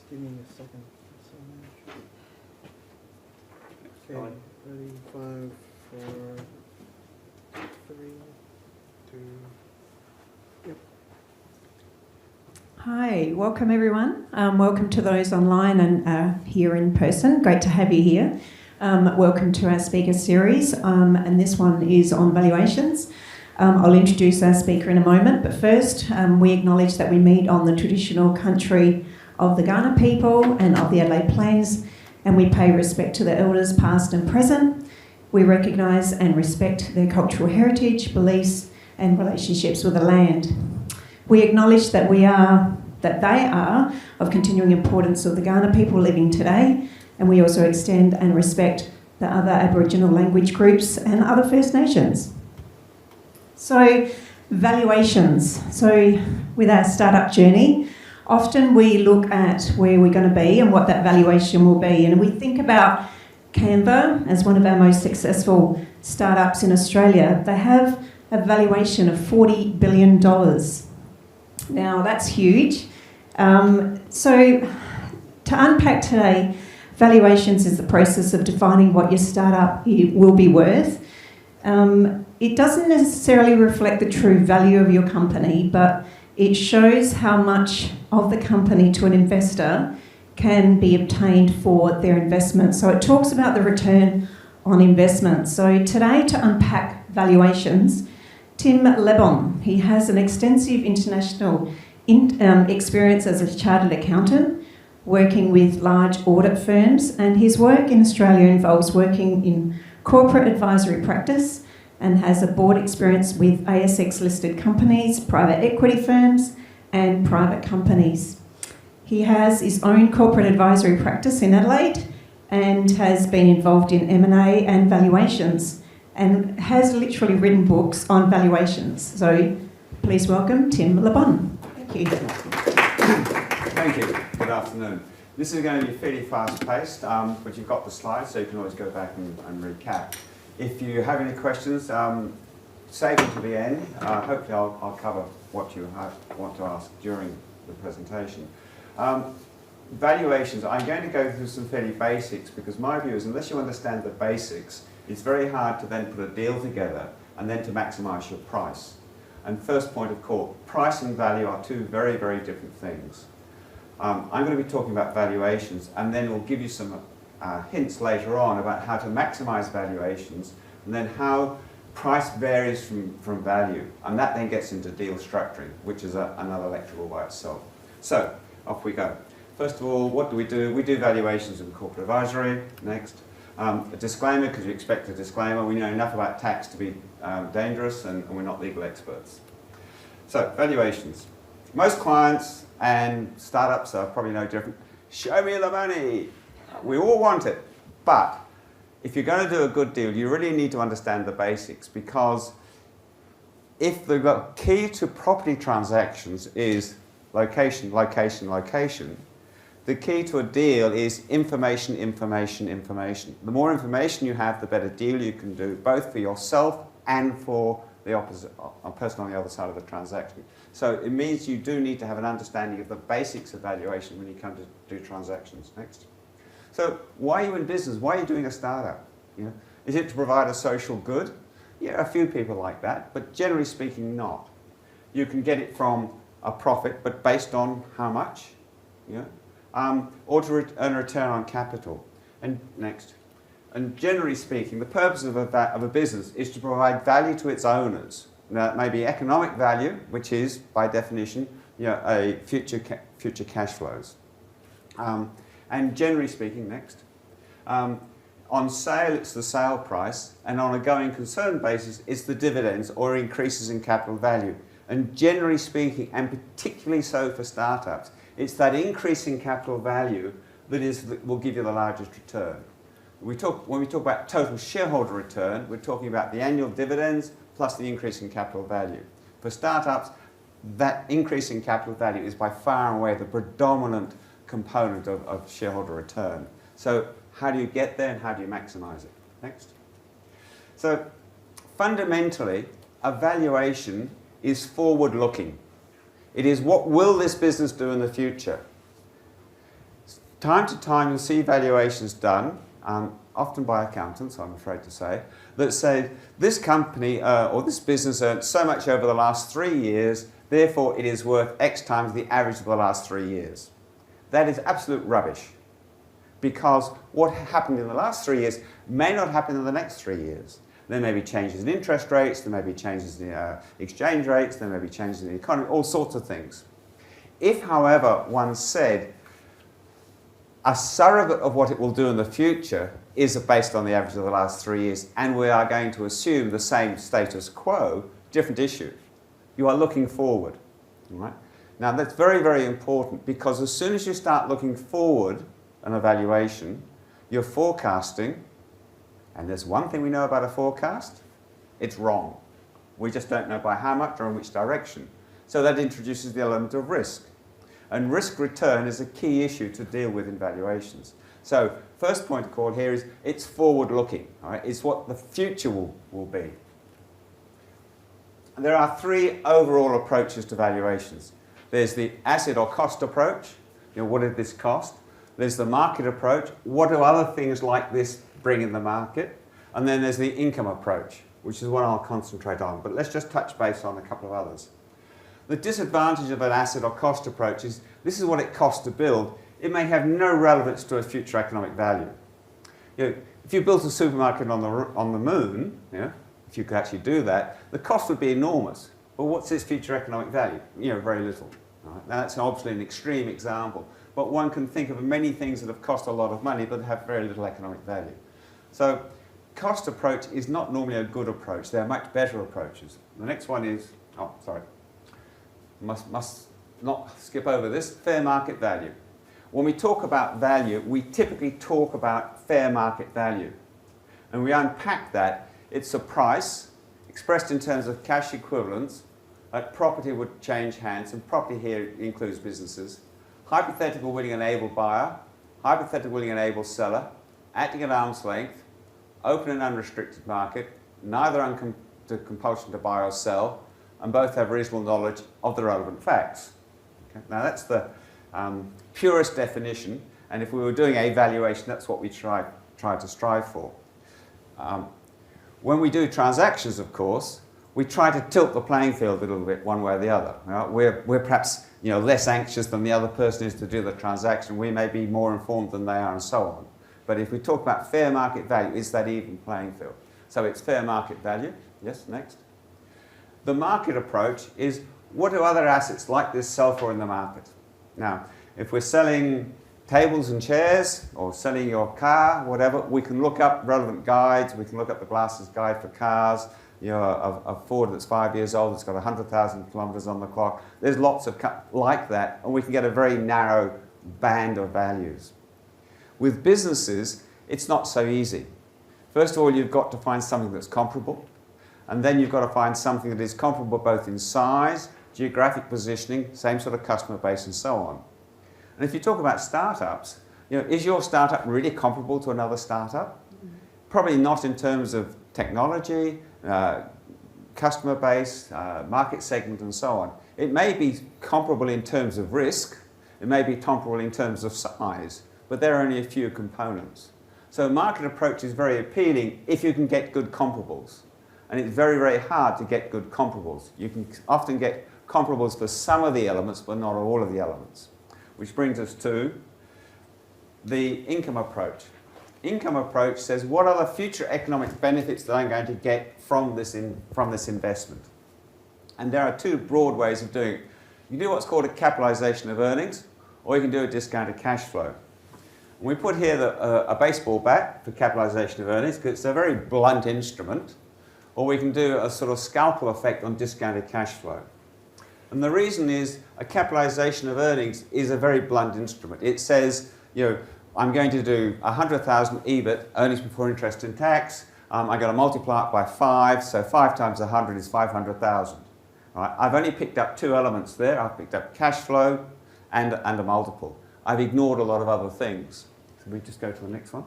Give me a second. Okay, ready, 5, 4, 3, 2. Yep. Hi, welcome everyone. Welcome to those online and here in person. Great to have you here. Welcome to our speaker series, and this one is on valuations. I'll introduce our speaker in a moment, but first we acknowledge that we meet on the traditional country of the Kaurna people and of the Adelaide Plains, and we pay respect to the elders past and present. We recognise and respect their cultural heritage, beliefs and relationships with the land. We acknowledge that they are of continuing importance of the Kaurna people living today, and we also extend and respect the other Aboriginal language groups and other First Nations. So, valuations. So, with our startup journey, often we look at where we're going to be and what that valuation will be, and we think about Canva as one of our most successful startups in Australia. They have a valuation of $40 billion. Now, that's huge. So, to unpack today, valuations is the process of defining what your startup will be worth. It doesn't necessarily reflect the true value of your company, but it shows how much of the company to an investor can be obtained for their investment. So it talks about the return on investment. So today, to unpack valuations, Tim Lebbon, he has an extensive international experience as a chartered accountant, working with large audit firms, and his work in Australia involves working in corporate advisory practice and has a board experience with ASX-listed companies, private equity firms and private companies. He has his own corporate advisory practice in Adelaide and has been involved in M&A and valuations and has literally written books on valuations. So please welcome Tim Lebbon. Thank you. Thank you. Good afternoon. This is going to be fairly fast-paced, but you've got the slides, so you can always go back and recap. If you have any questions, save them to the end. Hopefully I'll cover what you want to ask during the presentation. Valuations, I'm going to go through some fairly basics because my view is unless you understand the basics, it's very hard to then put a deal together and then to maximise your price. And first point of call, price and value are two very, very different things. I'm going to be talking about valuations, and then we'll give you some hints later on about how to maximise valuations, and then how price varies from value. And that then gets into deal structuring, which is another lecture all by itself. So, off we go. First of all, what do? We do valuations in corporate advisory. Next. A disclaimer, because you expect a disclaimer. We know enough about tax to be dangerous, and we're not legal experts. So, valuations. Most clients and startups are probably no different. Show me the money. We all want it. But if you're going to do a good deal, you really need to understand the basics, because if the key to property transactions is location, location, location, the key to a deal is information, information, information. The more information you have, the better deal you can do, both for yourself and for the opposite person on the other side of the transaction. So it means you do need to have an understanding of the basics of valuation when you come to do transactions. Next. So why are you in business? Why are you doing a startup? You know, is it to provide a social good? Yeah, a few people like that, but generally speaking, not. You can get it from a profit, but based on how much? You know, or to earn a return on capital. And next. And generally speaking, the purpose of a business is to provide value to its owners. Now, it may be economic value, which is, by definition, you know, a future cash flows. And generally speaking, next, on sale, it's the sale price, and on a going concern basis, it's the dividends or increases in capital value. And generally speaking, and particularly so for startups, it's that increase in capital value that will give you the largest return. When we talk about total shareholder return, we're talking about the annual dividends plus the increase in capital value. For startups, that increase in capital value is by far and away the predominant component of shareholder return. So how do you get there and how do you maximise it? Next. So fundamentally, a valuation is forward-looking. It is what will this business do in the future. time to time you'll see valuations done, often by accountants, I'm afraid to say, that say this company or this business earned so much over the last 3 years, therefore it is worth X times the average of the last 3 years. That is absolute rubbish, because what happened in the last 3 years may not happen in the next 3 years. There may be changes in interest rates, there may be changes in exchange rates, there may be changes in the economy, all sorts of things. If, however, one said a surrogate of what it will do in the future is based on the average of the last 3 years, and we are going to assume the same status quo, different issue. You are looking forward. Right? Now that's very, very important, because as soon as you start looking forward an evaluation, you're forecasting, and there's one thing we know about a forecast, it's wrong. We just don't know by how much or in which direction. So that introduces the element of risk. And risk return is a key issue to deal with in valuations. So first point of call here is it's forward looking. All right? It's what the future will be. And there are 3 overall approaches to valuations. There's the asset or cost approach. What did this cost? There's the market approach. What do other things like this bring in the market? And then there's the income approach, which is what I'll concentrate on. But let's just touch base on a couple of others. The disadvantage of an asset or cost approach is this is what it costs to build. It may have no relevance to a future economic value. If you built a supermarket on the moon, if you could actually do that, the cost would be enormous. But what's its future economic value? Very little. Right? Now that's obviously an extreme example, but one can think of many things that have cost a lot of money but have very little economic value. So cost approach is not normally a good approach. There are much better approaches. The next one is, must not skip over this, fair market value. When we talk about value, we typically talk about fair market value. And we unpack that. It's a price expressed in terms of cash equivalents. Property would change hands, and property here includes businesses. Hypothetical willing and able buyer, hypothetical willing and able seller, acting at arm's length, open and unrestricted market, neither under compulsion to buy or sell, and both have reasonable knowledge of the relevant facts. Okay? Now that's the purest definition, and if we were doing a valuation, that's what we try to strive for. When we do transactions, of course, we try to tilt the playing field a little bit one way or the other. Right? We're perhaps less anxious than the other person is to do the transaction. We may be more informed than they are, and so on. But if we talk about fair market value, it's that even playing field. So it's fair market value. Yes, next. The market approach is, what do other assets like this sell for in the market? Now, if we're selling tables and chairs, or selling your car, whatever, we can look up relevant guides. We can look up the Glasses Guide for Cars, a Ford that's 5 years old, it's got 100,000 kilometres on the clock. There's lots of like that, and we can get a very narrow band of values. With businesses, it's not so easy. First of all, you've got to find something that's comparable, and then you've got to find something that is comparable both in size, geographic positioning, same sort of customer base, and so on. And if you talk about startups, is your startup really comparable to another startup? Probably not in terms of technology, customer base, market segment, and so on. It may be comparable in terms of risk, it may be comparable in terms of size, but there are only a few components. So market approach is very appealing if you can get good comparables. And it's very, very hard to get good comparables. You can often get comparables for some of the elements, but not all of the elements. Which brings us to the income approach. Income approach says, what are the future economic benefits that I'm going to get from this investment? And there are 2 broad ways of doing it. You can do what's called a capitalization of earnings, or you can do a discounted cash flow. And we put here a baseball bat for capitalization of earnings, because it's a very blunt instrument, or we can do a sort of scalpel effect on discounted cash flow. And the reason is a capitalization of earnings is a very blunt instrument. It says, I'm going to do 100,000 EBIT, earnings before interest and tax. I've got to multiply it by 5, so 5 times 100 is 500,000. Right? I've only picked up 2 elements there. I've picked up cash flow and a multiple. I've ignored a lot of other things. So we just go to the next one.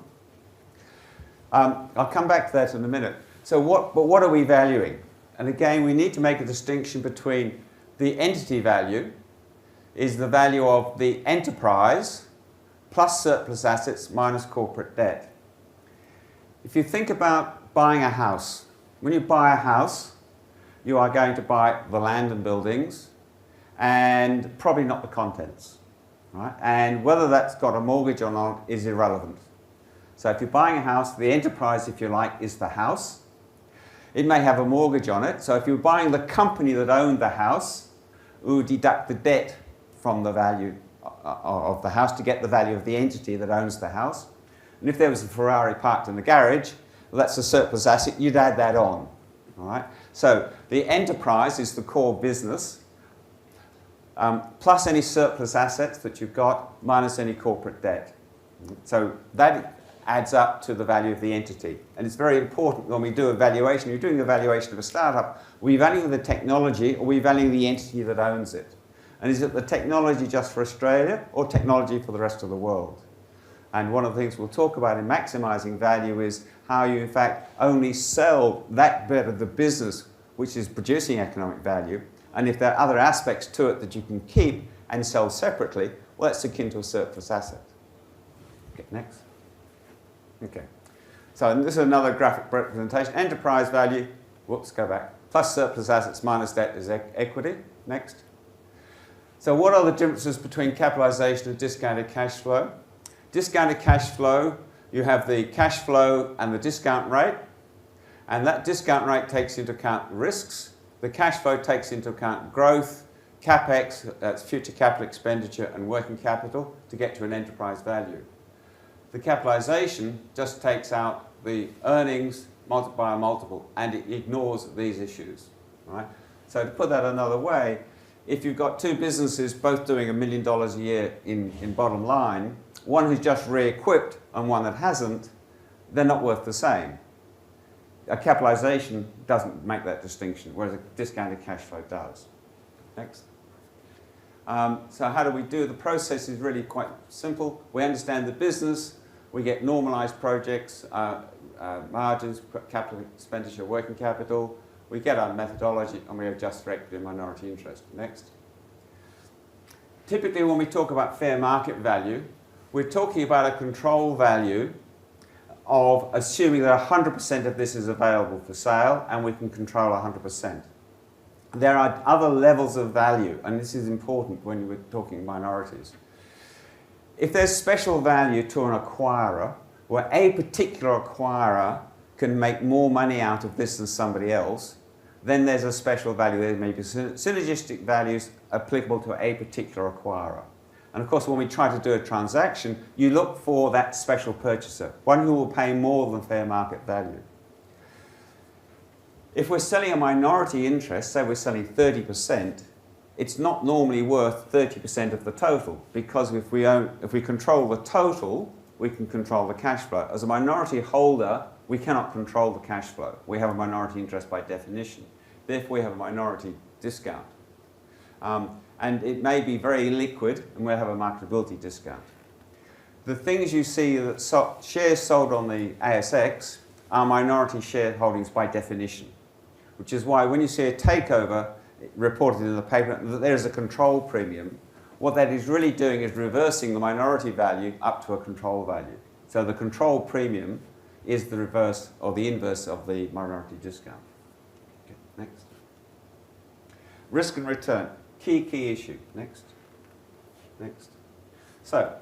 I'll come back to that in a minute. So what are we valuing? And again, we need to make a distinction between the entity value is the value of the enterprise plus surplus assets minus corporate debt. If you think about buying a house, when you buy a house, you are going to buy the land and buildings and probably not the contents, right? And whether that's got a mortgage or not is irrelevant. So if you're buying a house, the enterprise, if you like, is the house. It may have a mortgage on it. So if you're buying the company that owned the house, we would deduct the debt from the value of the house to get the value of the entity that owns the house. And if there was a Ferrari parked in the garage, well, that's a surplus asset, you'd add that on. All right? So the enterprise is the core business, plus any surplus assets that you've got, minus any corporate debt. So that adds up to the value of the entity. And it's very important when we do a valuation, you're doing a valuation of a startup, are we valuing the technology or are we valuing the entity that owns it? And is it the technology just for Australia or technology for the rest of the world? And one of the things we'll talk about in maximising value is how you in fact only sell that bit of the business which is producing economic value, and if there are other aspects to it that you can keep and sell separately, well, that's akin to a surplus asset. Okay, next. Okay, so this is another graphic representation. Enterprise value, whoops, go back, plus surplus assets minus debt is equity. Next. So what are the differences between capitalisation and discounted cash flow? Discounted cash flow, you have the cash flow and the discount rate, and that discount rate takes into account risks. The cash flow takes into account growth, CapEx, that's future capital expenditure, and working capital to get to an enterprise value. The capitalisation just takes out the earnings multiplied by a multiple, and it ignores these issues. Right? So to put that another way, if you've got two businesses both doing $1 million a year in bottom line, one who's just re-equipped and one that hasn't, they're not worth the same. A capitalisation doesn't make that distinction, whereas a discounted cash flow does. Next. So how do we do? The process is really quite simple. We understand the business, we get normalised projects, margins, capital expenditure, working capital, we get our methodology and we adjust for equity and minority interest. Next. Typically when we talk about fair market value, we're talking about a control value of assuming that 100% of this is available for sale and we can control 100%. There are other levels of value, and this is important when we're talking minorities. If there's special value to an acquirer, where a particular acquirer can make more money out of this than somebody else, then there's a special value. There may be synergistic values applicable to a particular acquirer. And of course, when we try to do a transaction, you look for that special purchaser, one who will pay more than fair market value. If we're selling a minority interest, say we're selling 30%, it's not normally worth 30% of the total, because if we control the total, we can control the cash flow. As a minority holder, we cannot control the cash flow. We have a minority interest by definition. Therefore, we have a minority discount. And it may be very liquid, and we'll have a marketability discount. The things you see that shares sold on the ASX are minority shareholdings by definition, which is why when you see a takeover reported in the paper that there is a control premium, what that is really doing is reversing the minority value up to a control value. So the control premium is the reverse or the inverse of the minority discount. Okay, next. Risk and return. Key issue. Next. Next. So,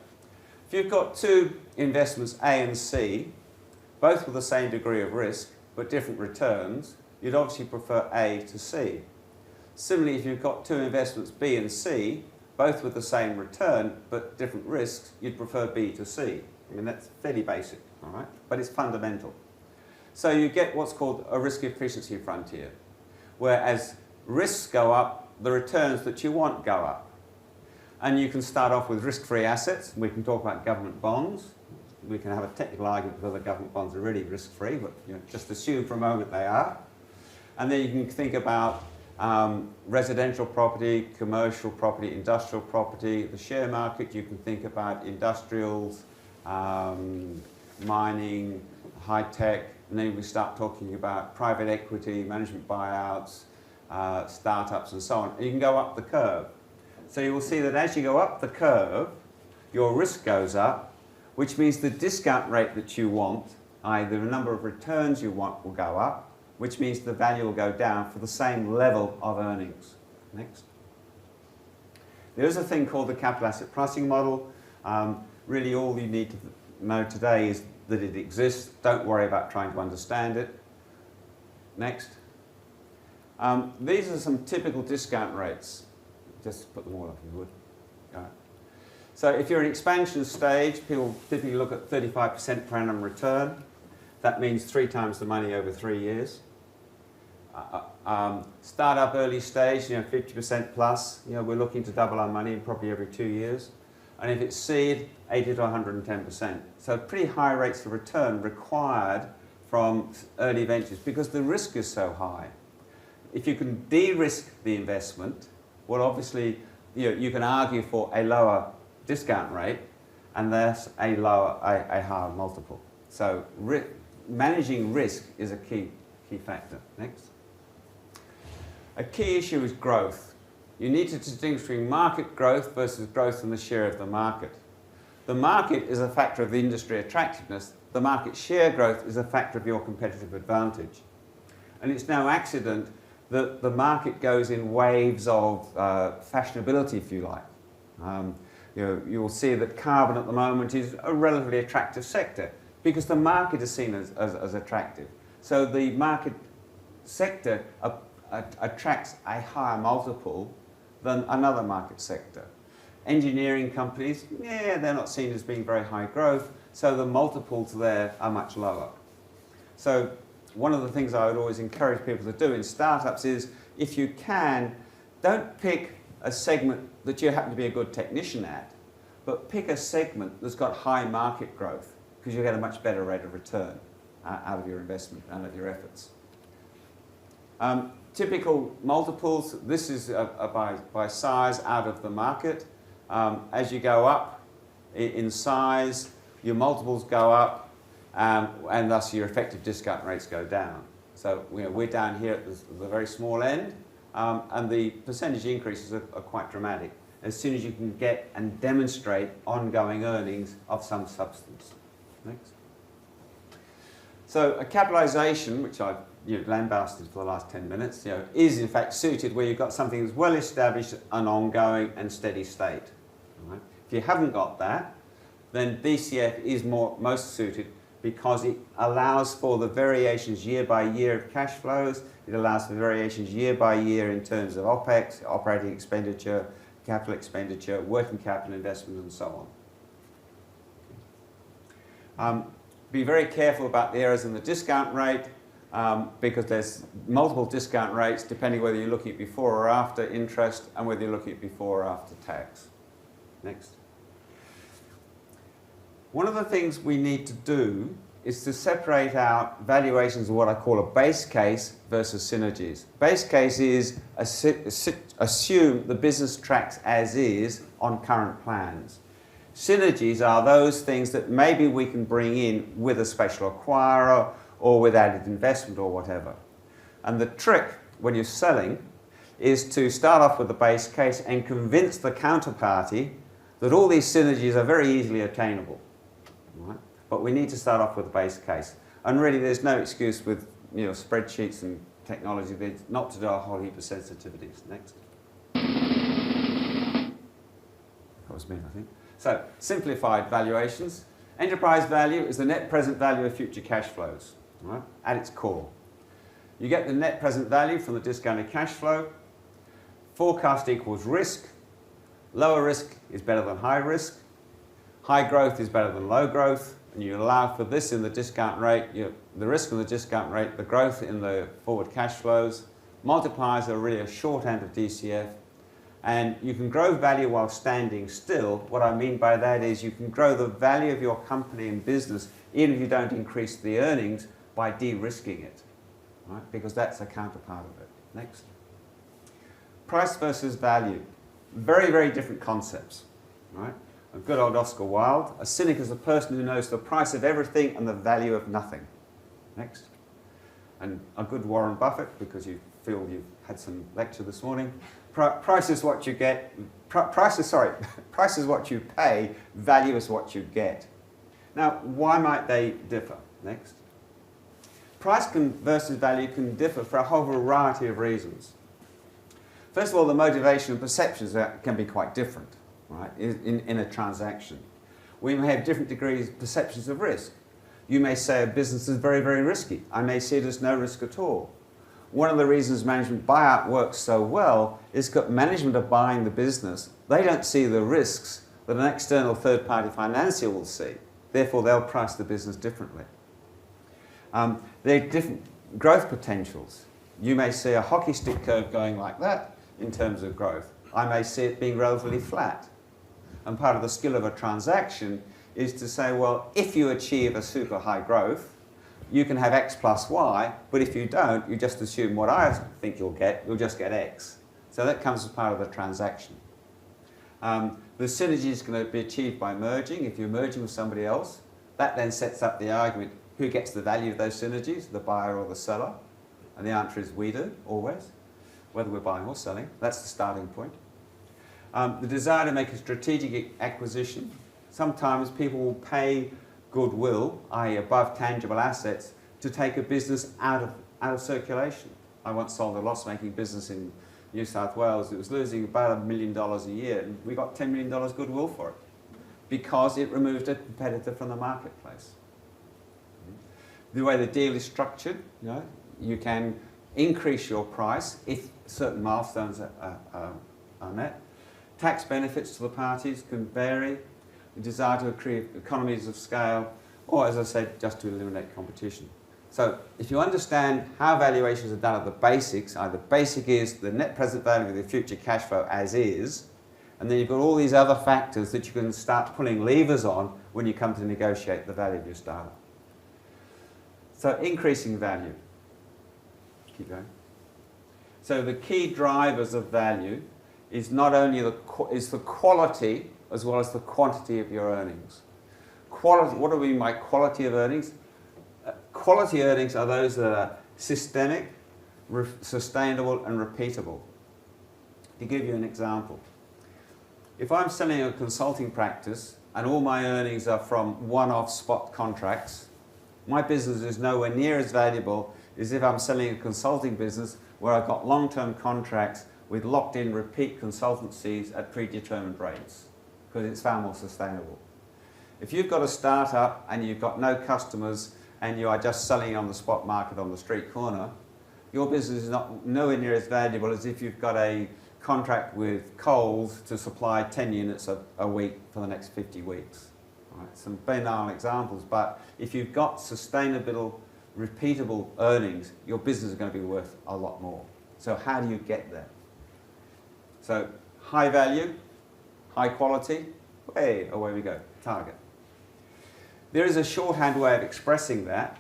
if you've got two investments, A and C, both with the same degree of risk, but different returns, you'd obviously prefer A to C. Similarly, if you've got two investments, B and C, both with the same return, but different risks, you'd prefer B to C. I mean, that's fairly basic, all right? But it's fundamental. So you get what's called a risk efficiency frontier, where as risks go up, the returns that you want go up. And you can start off with risk-free assets. We can talk about government bonds. We can have a technical argument whether government bonds are really risk-free, but just assume for a moment they are. And then you can think about residential property, commercial property, industrial property, the share market. You can think about industrials, mining, high-tech, and then we start talking about private equity, management buyouts, startups and so on. And you can go up the curve. So you will see that as you go up the curve, your risk goes up, which means the discount rate that you want, i.e. the number of returns you want, will go up, which means the value will go down for the same level of earnings. Next. There is a thing called the capital asset pricing model. Really all you need to know today is that it exists. Don't worry about trying to understand it. Next. These are some typical discount rates. Just put them all up if you would. All right. So if you're in expansion stage, people typically look at 35% per annum return. That means 3 times the money over 3 years. Start-up early stage, 50% plus. We're looking to double our money probably every 2 years. And if it's seed, 80 to 110%. So pretty high rates of return required from early ventures because the risk is so high. If you can de-risk the investment, well, obviously, you can argue for a lower discount rate and thus a higher multiple. So managing risk is a key factor. Next. A key issue is growth. You need to distinguish between market growth versus growth in the share of the market. The market is a factor of the industry attractiveness. The market share growth is a factor of your competitive advantage. And it's no accident that the market goes in waves of fashionability, if you like. You'll see that carbon at the moment is a relatively attractive sector because the market is seen as attractive. So the market sector attracts a higher multiple than another market sector. Engineering companies, they're not seen as being very high growth, so the multiples there are much lower. So one of the things I would always encourage people to do in startups is, if you can, don't pick a segment that you happen to be a good technician at, but pick a segment that's got high market growth, because you'll get a much better rate of return out of your investment, out of your efforts. Typical multiples, this is by size out of the market. As you go up in size, your multiples go up, and thus your effective discount rates go down. So we're down here at the very small end, and the percentage increases are quite dramatic as soon as you can get and demonstrate ongoing earnings of some substance. Next. So a capitalisation, which I've lambasted for the last 10 minutes, is in fact suited where you've got something that's well established and ongoing and steady state. Right? If you haven't got that, then DCF is most suited because it allows for the variations year by year of cash flows. It allows for variations year by year in terms of OPEX, operating expenditure, capital expenditure, working capital investment, and so on. Be very careful about the errors in the discount rate because there's multiple discount rates depending whether you're looking at before or after interest and whether you're looking at before or after tax. Next. One of the things we need to do is to separate out valuations of what I call a base case versus synergies. Base case is assume the business tracks as is on current plans. Synergies are those things that maybe we can bring in with a special acquirer or with added investment or whatever. And the trick when you're selling is to start off with the base case and convince the counterparty that all these synergies are very easily attainable. Right? But we need to start off with the base case. And really there's no excuse with spreadsheets and technology not to do a whole heap of sensitivities. Next. That was me, I think. So, simplified valuations. Enterprise value is the net present value of future cash flows, right, at its core. You get the net present value from the discounted cash flow. Forecast equals risk. Lower risk is better than high risk. High growth is better than low growth. And you allow for this in the discount rate, the risk in the discount rate, the growth in the forward cash flows. Multipliers are really a shorthand of DCF. And you can grow value while standing still. What I mean by that is you can grow the value of your company and business even if you don't increase the earnings by de-risking it, right? Because that's a counterpart of it. Next. Price versus value. Very, very different concepts, right? A good old Oscar Wilde. A cynic is a person who knows the price of everything and the value of nothing. Next. And a good Warren Buffett, because you feel you've had some lecture this morning. Price is what you get, price is what you pay, value is what you get. Now, why might they differ? Next. Price versus value can differ for a whole variety of reasons. First of all, the motivation and perceptions can be quite different, right, in a transaction. We may have different degrees of perceptions of risk. You may say a business is very, very risky. I may see it as no risk at all. One of the reasons management buyout works so well is that management are buying the business. They don't see the risks that an external third-party financier will see. Therefore, they'll price the business differently. There are different growth potentials. You may see a hockey stick curve going like that in terms of growth. I may see it being relatively flat. And part of the skill of a transaction is to say, well, if you achieve a super high growth, you can have X plus Y, but if you don't, you just assume what I think you'll just get X. So that comes as part of the transaction. The synergy is going to be achieved by merging. If you're merging with somebody else, that then sets up the argument, who gets the value of those synergies, the buyer or the seller? And the answer is we do, always, whether we're buying or selling. That's the starting point. The desire to make a strategic acquisition. Sometimes people will pay goodwill, i.e. above tangible assets, to take a business out of circulation. I once sold a loss-making business in New South Wales. It was losing about $1 million a year, and we got $10 million goodwill for it because it removed a competitor from the marketplace. The way the deal is structured, you can increase your price if certain milestones are met. Tax benefits to the parties can vary. The desire to create economies of scale, or as I said, just to eliminate competition. So if you understand how valuations are done at the basics, the basic is the net present value of the future cash flow as is, and then you've got all these other factors that you can start pulling levers on when you come to negotiate the value of your startup. So increasing value. Keep going. So the key drivers of value is not only the quality as well as the quantity of your earnings. Quality, what do we mean by quality of earnings? Quality earnings are those that are systemic, sustainable and repeatable. To give you an example, if I'm selling a consulting practice and all my earnings are from one-off spot contracts, my business is nowhere near as valuable as if I'm selling a consulting business where I've got long-term contracts with locked-in repeat consultancies at predetermined rates, because it's far more sustainable. If you've got a startup and you've got no customers and you are just selling on the spot market on the street corner, your business is nowhere near as valuable as if you've got a contract with Coles to supply 10 units a week for the next 50 weeks. Right? Some banal examples, but if you've got sustainable, repeatable earnings, your business is going to be worth a lot more. So how do you get there? So high value, high quality, away we go, target. There is a shorthand way of expressing that.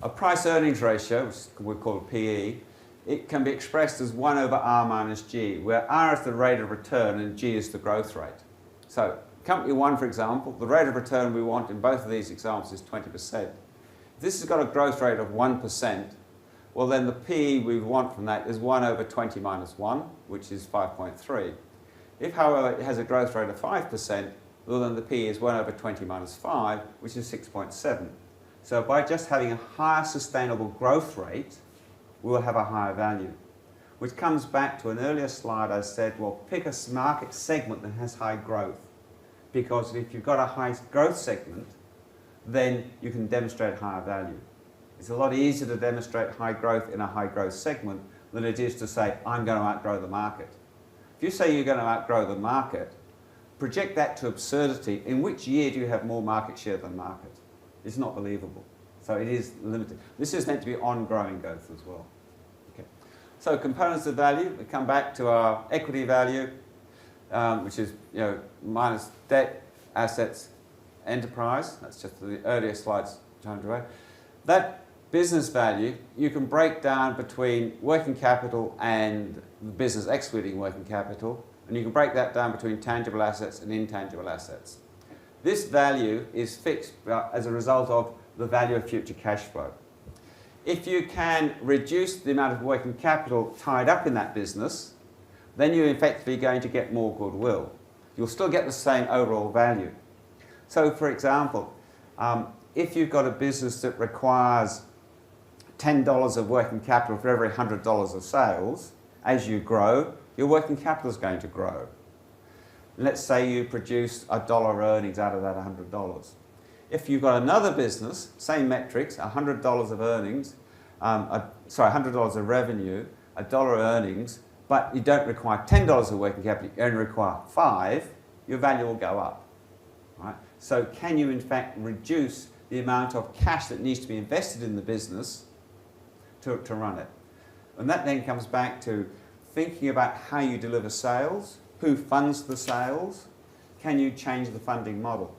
A price-earnings ratio, which we call PE, it can be expressed as 1 over R minus G, where R is the rate of return and G is the growth rate. So company 1, for example, the rate of return we want in both of these examples is 20%. If this has got a growth rate of 1%, well then the PE we want from that is 1 over 20 minus 1, which is 5.3. If, however, it has a growth rate of 5%, well then the PE is 1 over 20 minus 5, which is 6.7. So by just having a higher sustainable growth rate, we'll have a higher value. Which comes back to an earlier slide I said, well, pick a market segment that has high growth. Because if you've got a high growth segment, then you can demonstrate higher value. It's a lot easier to demonstrate high growth in a high growth segment than it is to say, I'm going to outgrow the market. If you say you're going to outgrow the market, project that to absurdity. In which year do you have more market share than market? It's not believable. So it is limited. This is meant to be ongoing growth as well. Okay. So components of value, we come back to our equity value, which is minus debt, assets, enterprise. That's just the earlier slides turned away. That business value you can break down between working capital and the business excluding working capital, and you can break that down between tangible assets and intangible assets. This value is fixed as a result of the value of future cash flow. If you can reduce the amount of working capital tied up in that business, then you're effectively going to get more goodwill. You'll still get the same overall value. So, for example, if you've got a business that requires $10 of working capital for every $100 of sales, as you grow, your working capital is going to grow. Let's say you produce $1 earnings out of that $100. If you've got another business, same metrics, $100 of earnings, $100 of revenue, $1 earnings, but you don't require $10 of working capital, you only require $5, your value will go up. Right? So can you in fact reduce the amount of cash that needs to be invested in the business to run it? And that then comes back to thinking about how you deliver sales, who funds the sales, can you change the funding model?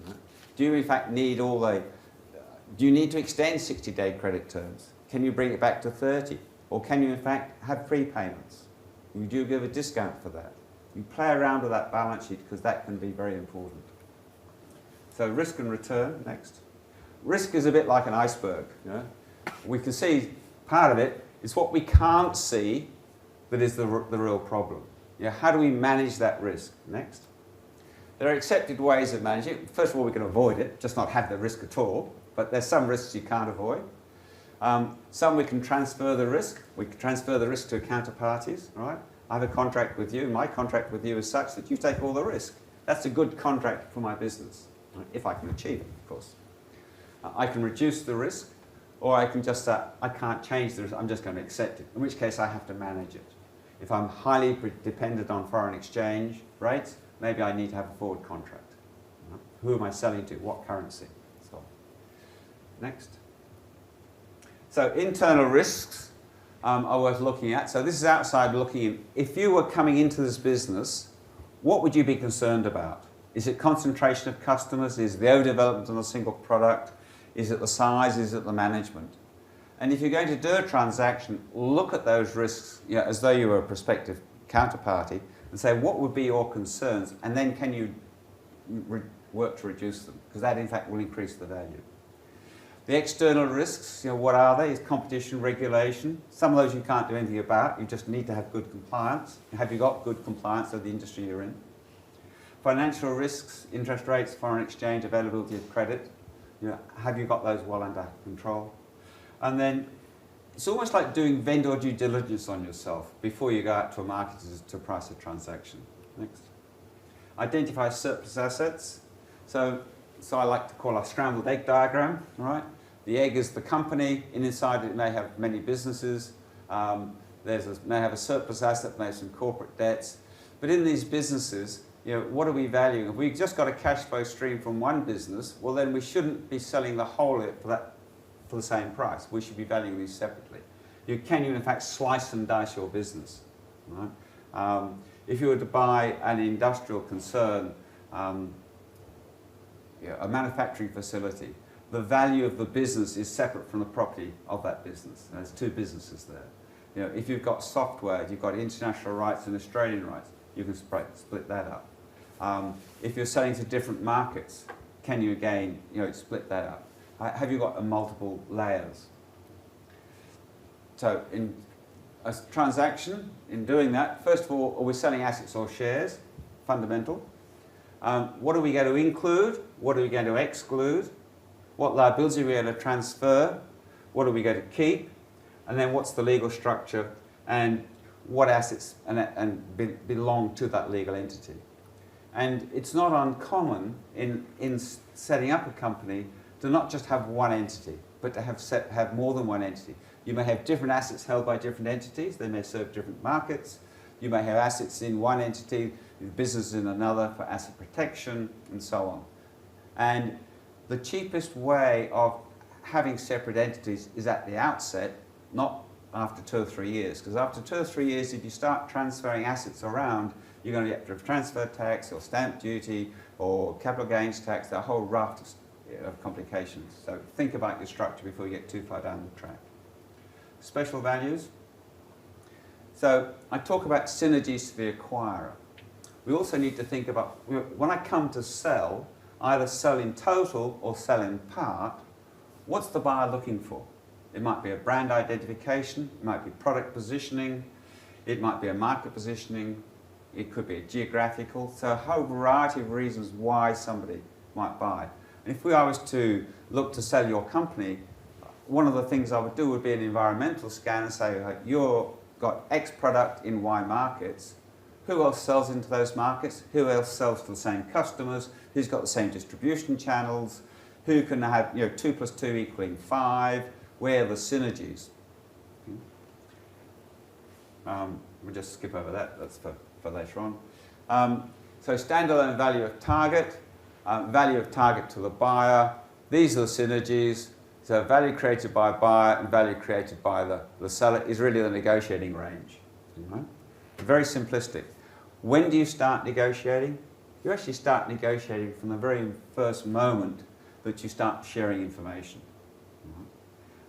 Right? Do you in fact need do you need to extend 60-day credit terms? Can you bring it back to 30? Or can you in fact have prepayments? Would you give a discount for that? You play around with that balance sheet because that can be very important. So risk and return, next. Risk is a bit like an iceberg. You know? We can see part of it is what we can't see that is the real problem. You know, how do we manage that risk? Next. There are accepted ways of managing it. First of all, we can avoid it, just not have the risk at all. But there's some risks you can't avoid. Some we can transfer the risk. We can transfer the risk to counterparties, right? I have a contract with you. My contract with you is such that you take all the risk. That's a good contract for my business, right? If I can achieve it, of course. I can reduce the risk, or I can just say, I can't change the risk, I'm just going to accept it, in which case I have to manage it. If I'm highly dependent on foreign exchange rates, maybe I need to have a forward contract. Right? Who am I selling to? What currency? So, next. So internal risks are worth looking at. So this is outside looking in. If you were coming into this business, what would you be concerned about? Is it concentration of customers? Is it the overdevelopment on a single product? Is it the size? Is it the management? And if you're going to do a transaction, look at those risks, you know, as though you were a prospective counterparty and say, what would be your concerns? And then can you work to reduce them? Because that, in fact, will increase the value. The external risks, you know, what are they? Is competition, regulation. Some of those you can't do anything about. You just need to have good compliance. Have you got good compliance of the industry you're in? Financial risks, interest rates, foreign exchange, availability of credit. You know, have you got those well under control? And then it's almost like doing vendor due diligence on yourself before you go out to a market to price a transaction. Next. Identify surplus assets. So I like to call a scrambled egg diagram, right? The egg is the company, and inside it may have many businesses. May have a surplus asset, may have some corporate debts. But in these businesses, you know, what are we valuing? If we've just got a cash flow stream from one business, well then we shouldn't be selling the whole of it for the same price. We should be valuing these separately. Can you in fact slice and dice your business? Right? If you were to buy an industrial concern, a manufacturing facility, the value of the business is separate from the property of that business. There's two businesses there. You know, if you've got software, you've got international rights and Australian rights, you can split that up. If you're selling to different markets, can you again, you know, split that up? Have you got multiple layers? So in a transaction, in doing that, first of all, are we selling assets or shares? Fundamental. What are we going to include? What are we going to exclude? What liability are we going to transfer? What are we going to keep? And then what's the legal structure? And what assets belong to that legal entity? And it's not uncommon in setting up a company to not just have one entity, but to have more than one entity. You may have different assets held by different entities. They may serve different markets. You may have assets in one entity, business in another for asset protection, and so on. And the cheapest way of having separate entities is at the outset, not after 2 or 3 years. Because after 2 or 3 years, if you start transferring assets around, you're going to get transfer tax or stamp duty or capital gains tax, a whole raft of complications. So think about your structure before you get too far down the track. Special values. So I talk about synergies to the acquirer. We also need to think about, when I come to sell, either sell in total or sell in part, what's the buyer looking for? It might be a brand identification, it might be product positioning, It might be a market positioning, it could be a geographical, so a whole variety of reasons why somebody might buy. And if I was to look to sell your company, one of the things I would do would be an environmental scan and say, you've got X product in Y markets. Who else sells into those markets? Who else sells to the same customers? Who's got the same distribution channels? Who can have 2 + 2 equaling 5? Where are the synergies? We'll just skip over that. That's for later on. So standalone value of target to the buyer. These are the synergies. So value created by a buyer and value created by the seller is really the negotiating range. Right? Very simplistic. When do you start negotiating? You actually start negotiating from the very first moment that you start sharing information.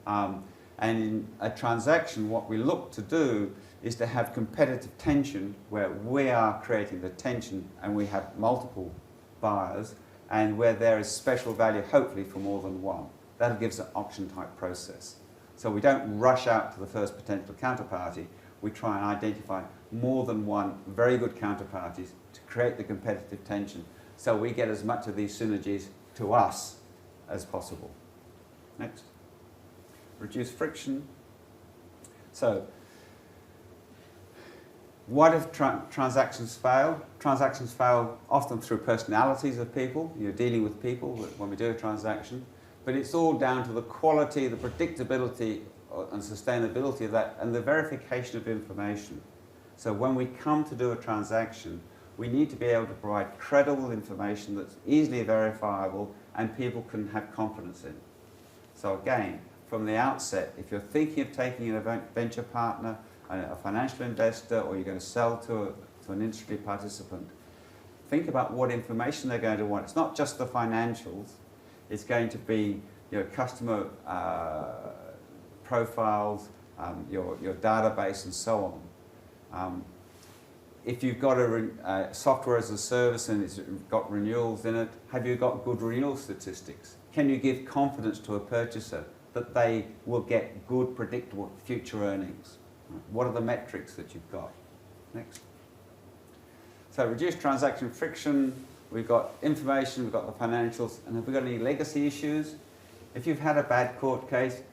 And in a transaction, what we look to do is to have competitive tension where we are creating the tension and we have multiple buyers and where there is special value, hopefully, for more than one. That gives an auction-type process. So we don't rush out to the first potential counterparty. We try and identify more than one very good counterparties to create the competitive tension so we get as much of these synergies to us as possible. Next. Reduce friction. So, what if transactions fail? Transactions fail often through personalities of people. You're dealing with people when we do a transaction. But it's all down to the quality, the predictability and sustainability of that and the verification of information. So when we come to do a transaction, we need to be able to provide credible information that's easily verifiable and people can have confidence in. So again, from the outset, if you're thinking of taking in a venture partner, a financial investor, or you're going to sell to an industry participant, think about what information they're going to want. It's not just the financials. It's going to be customer profiles, your database, and so on. If you've got a software as a service and it's got renewals in it, have you got good renewal statistics? Can you give confidence to a purchaser that they will get good, predictable future earnings? What are the metrics that you've got? Next. So reduce transaction friction. We've got information, we've got the financials, and have we got any legacy issues? If you've had a bad court case,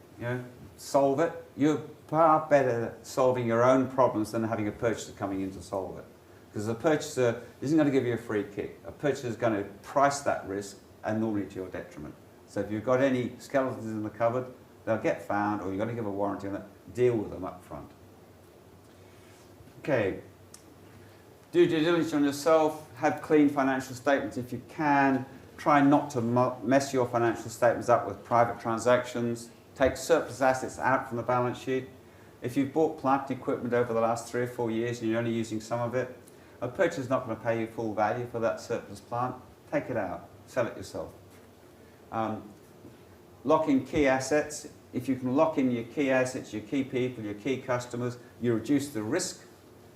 solve it. You're far better at solving your own problems than having a purchaser coming in to solve it. Because the purchaser isn't going to give you a free kick. A purchaser is going to price that risk, and normally to your detriment. So if you've got any skeletons in the cupboard, they'll get found, or you're going to give a warranty on it. Deal with them up front. Okay. Do due diligence on yourself. Have clean financial statements if you can. Try not to mess your financial statements up with private transactions. Take surplus assets out from the balance sheet. If you've bought plant equipment over the last 3 or 4 years and you're only using some of it, a purchaser is not going to pay you full value for that surplus plant. Take it out. Sell it yourself. Lock in key assets. If you can lock in your key assets, your key people, your key customers, you reduce the risk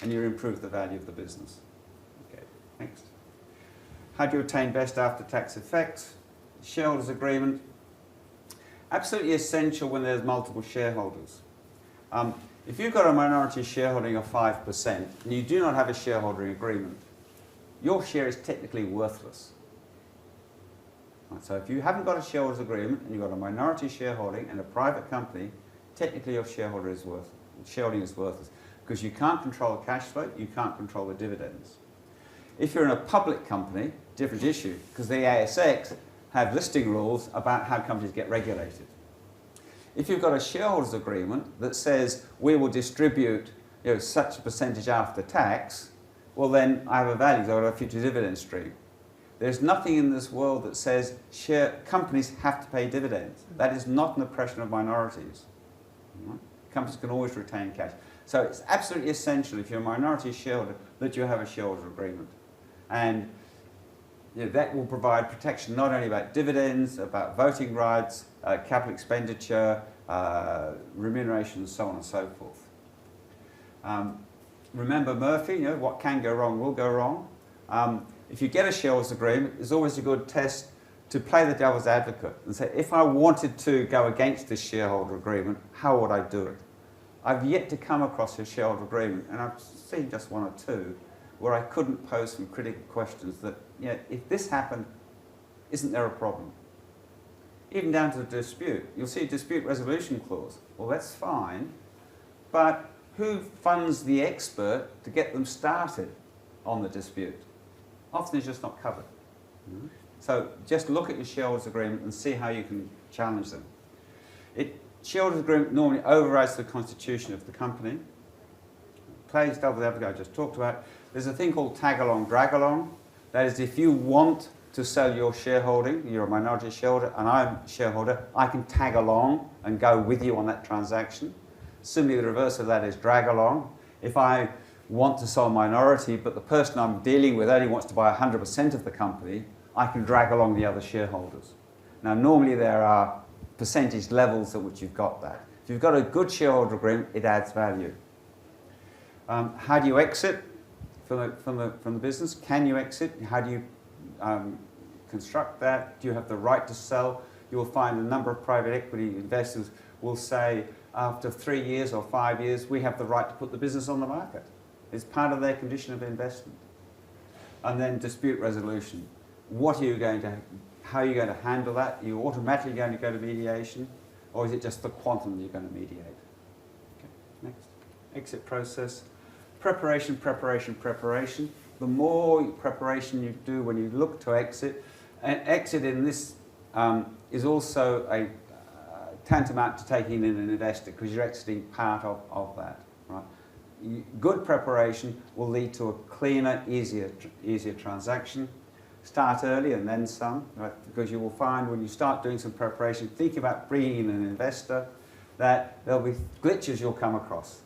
and you improve the value of the business. Okay, next. How do you obtain best after-tax effects? Shareholders' agreement. Absolutely essential when there's multiple shareholders. If you've got a minority shareholding of 5% and you do not have a shareholder agreement, your share is technically worthless. Right, so if you haven't got a shareholders' agreement and you've got a minority shareholding in a private company, technically your shareholding is worthless. Because you can't control the cash flow, you can't control the dividends. If you're in a public company, different issue, because the ASX have listing rules about how companies get regulated. If you've got a shareholders agreement that says we will distribute such a percentage after tax, well then I have a value, so I have a future dividend stream. There's nothing in this world that says companies have to pay dividends. That is not an oppression of minorities. Right? Companies can always retain cash. So it's absolutely essential if you're a minority shareholder that you have a shareholder agreement. And that will provide protection not only about dividends, about voting rights, capital expenditure, remuneration, and so on and so forth. Remember Murphy, what can go wrong will go wrong. If you get a shareholders agreement, it's always a good test to play the devil's advocate and say, if I wanted to go against this shareholder agreement, how would I do it? I've yet to come across a shareholder agreement, and I've seen just one or two, where I couldn't pose some critical questions that, if this happened, isn't there a problem? Even down to the dispute. You'll see a dispute resolution clause. Well, that's fine, but who funds the expert to get them started on the dispute? Often it's just not covered. So just look at your shareholders agreement and see how you can challenge them. Shareholders agreement normally overrides the constitution of the company. Plays double advocate I just talked about. There's a thing called tag along, drag along. That is, if you want to sell your shareholding, you're a minority shareholder and I'm a shareholder, I can tag along and go with you on that transaction. Similarly, the reverse of that is drag along. If I want to sell a minority but the person I'm dealing with only wants to buy 100% of the company, I can drag along the other shareholders. Now, normally there are percentage levels at which you've got that. If you've got a good shareholder agreement, it adds value. How do you exit from the business? Can you exit? How do you construct that? Do you have the right to sell? You will find a number of private equity investors will say, after 3 years or 5 years, we have the right to put the business on the market. It's part of their condition of investment. And then dispute resolution. How are you going to handle that? Are you automatically going to go to mediation? Or is it just the quantum that you're going to mediate? Okay, next. Exit process. Preparation, preparation, preparation. The more preparation you do when you look to exit, and exit in this is also a tantamount to taking in an investor because you're exiting part of that. Right? Good preparation will lead to a cleaner, easier transaction. Start early and then some, right? Because you will find when you start doing some preparation, think about bringing in an investor, that there'll be glitches you'll come across.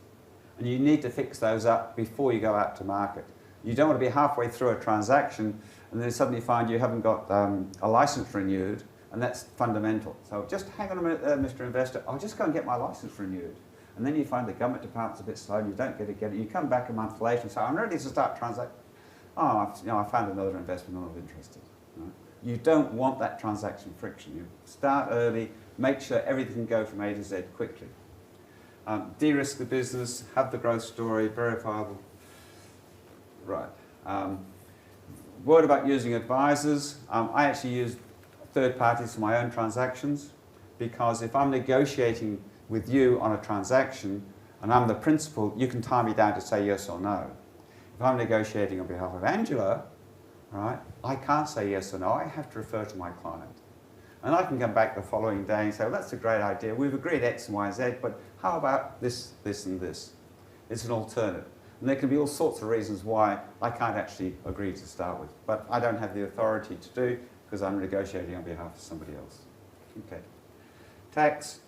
And you need to fix those up before you go out to market. You don't want to be halfway through a transaction and then suddenly find you haven't got a license renewed, and that's fundamental. So just hang on a minute there, Mr. Investor, I'll just go and get my license renewed. And then you find the government department's a bit slow and you don't get it. You come back a month later and say, I'm ready to start transacting. Oh, I found another investment, I'm not interested. Right? You don't want that transaction friction. You start early, make sure everything can go from A to Z quickly. De-risk the business, have the growth story, verifiable. Right. Word about using advisors. I actually use third parties for my own transactions because if I'm negotiating with you on a transaction and I'm the principal, you can tie me down to say yes or no. If I'm negotiating on behalf of Angela, right, I can't say yes or no. I have to refer to my client. And I can come back the following day and say, well, that's a great idea. We've agreed X and Y, Z, but how about this, this, and this? It's an alternative. And there can be all sorts of reasons why I can't actually agree to start with. But I don't have the authority to do because I'm negotiating on behalf of somebody else. Okay. Tax.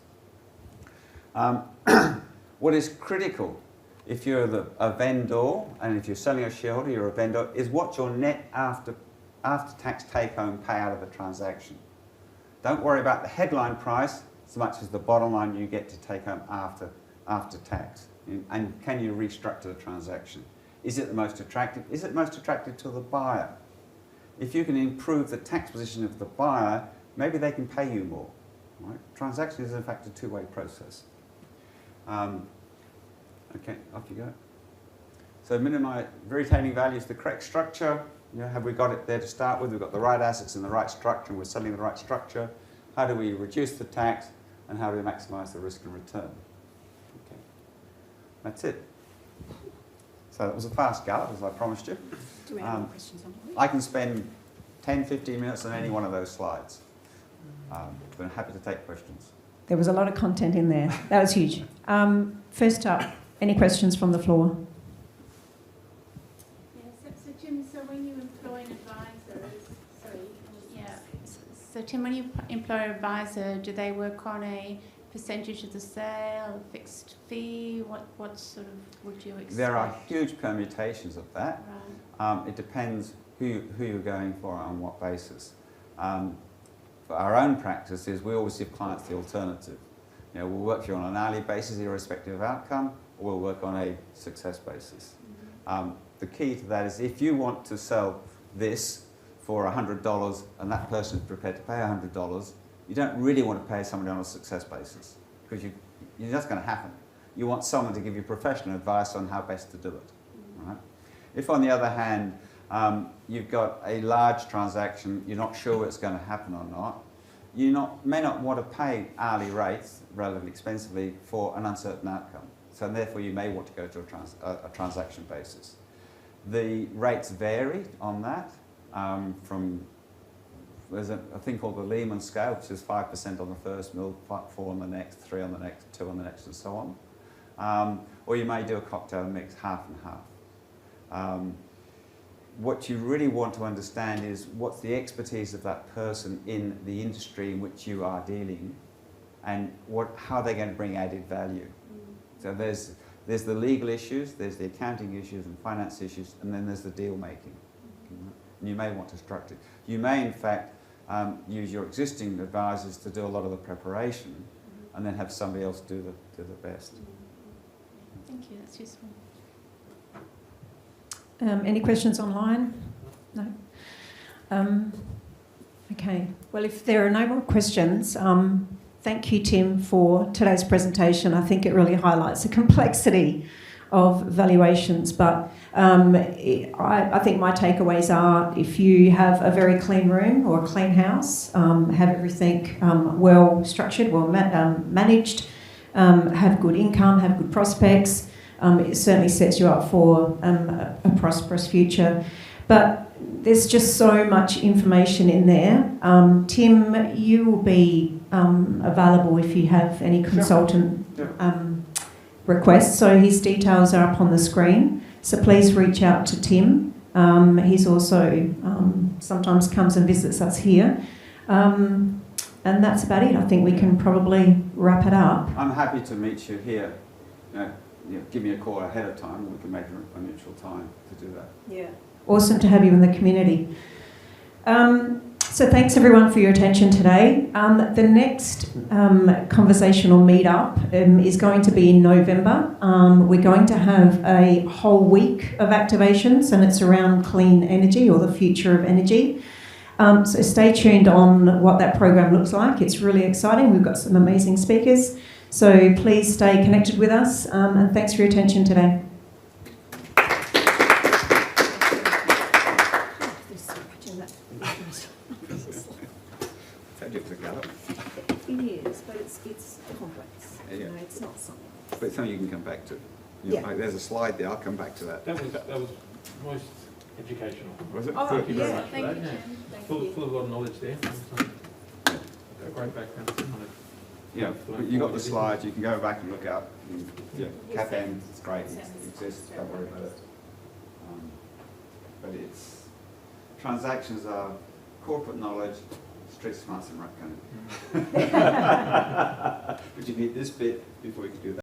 What is critical if you're a vendor, and if you're selling a shareholder, you're a vendor, is what's your net after-tax take-home pay out of the transaction. Don't worry about the headline price so much as the bottom line you get to take home after tax. And can you restructure the transaction? Is it the most attractive? Is it most attractive to the buyer? If you can improve the tax position of the buyer, maybe they can pay you more. Right? Transaction is in fact a two-way process. Okay, off you go. So retaining value is the correct structure. Have we got it there to start with? We've got the right assets in the right structure and we're selling the right structure. How do we reduce the tax and how do we maximise the risk and return? Okay, that's it. So that was a fast gallop, as I promised you. Do we have any questions on it? I can spend 10, 15 minutes on any one of those slides. But I'm happy to take questions. There was a lot of content in there. That was huge. First up, any questions from the floor? Yeah, so Tim, so when you employ an advisor, so Tim, when you employ an advisor, do they work on a percentage of the sale, a fixed fee? What sort of would you expect? There are huge permutations of that. Right. It depends who you're going for and on what basis. For our own practices, we always give clients the alternative. We'll work for you on an hourly basis irrespective of outcome, or we'll work on a success basis. Mm-hmm. The key to that is if you want to sell this for $100 and that person is prepared to pay $100, you don't really want to pay somebody on a success basis because you're just going to happen. you want someone to give you professional advice on how best to do it. Right? If, on the other hand, you've got a large transaction, you're not sure what's going to happen or not, you may not want to pay hourly rates relatively expensively for an uncertain outcome. So therefore you may want to go to a transaction basis. The rates vary on that there's a thing called the Lehman scale, which is 5% on the first mil, 4 on the next, 3 on the next, 2 on the next, and so on. Or you may do a cocktail mix, half and half. What you really want to understand is what's the expertise of that person in the industry in which you are dealing, and how they're going to bring added value. So there's the legal issues, there's the accounting issues and finance issues, and then there's the deal making. And you may want to structure it. You may, in fact, use your existing advisors to do a lot of the preparation, and then have somebody else do the best. Thank you, that's useful. Any questions online? No? Okay, well, if there are no more questions, thank you, Tim, for today's presentation. I think it really highlights the complexity of valuations, but I think my takeaways are, if you have a very clean room or a clean house, have everything well structured, well managed, have good income, have good prospects, it certainly sets you up for a prosperous future. But there's just so much information in there. Tim, you will be available if you have any consultant requests. So his details are up on the screen. So please reach out to Tim. He's also sometimes comes and visits us here. And that's about it. I think we can probably wrap it up. I'm happy to meet you here. Give me a call ahead of time, and we can make a mutual time to do that. Yeah. Awesome to have you in the community. So thanks everyone for your attention today. The next conversational meetup is going to be in November. We're going to have a whole week of activations, and it's around clean energy or the future of energy. So stay tuned on what that program looks like. It's really exciting. We've got some amazing speakers. So please stay connected with us, and thanks for your attention today. It is, but it's complex. Yeah. You know, it's not something. But it's something you can come back to. Yeah. Like there's a slide there. I'll come back to that. That was most educational. Was it? Oh, Thank you very yeah. much for Thank that. you, Yeah. Tim. Thank Full you. of a lot of knowledge there. A great background. Yeah, but you got the slides. You can go back and look out. Yeah, CAPM, it's great. It exists. Don't worry about it. But it's transactions are corporate knowledge, street smarts, and right kind of. But you need this bit before you can do that.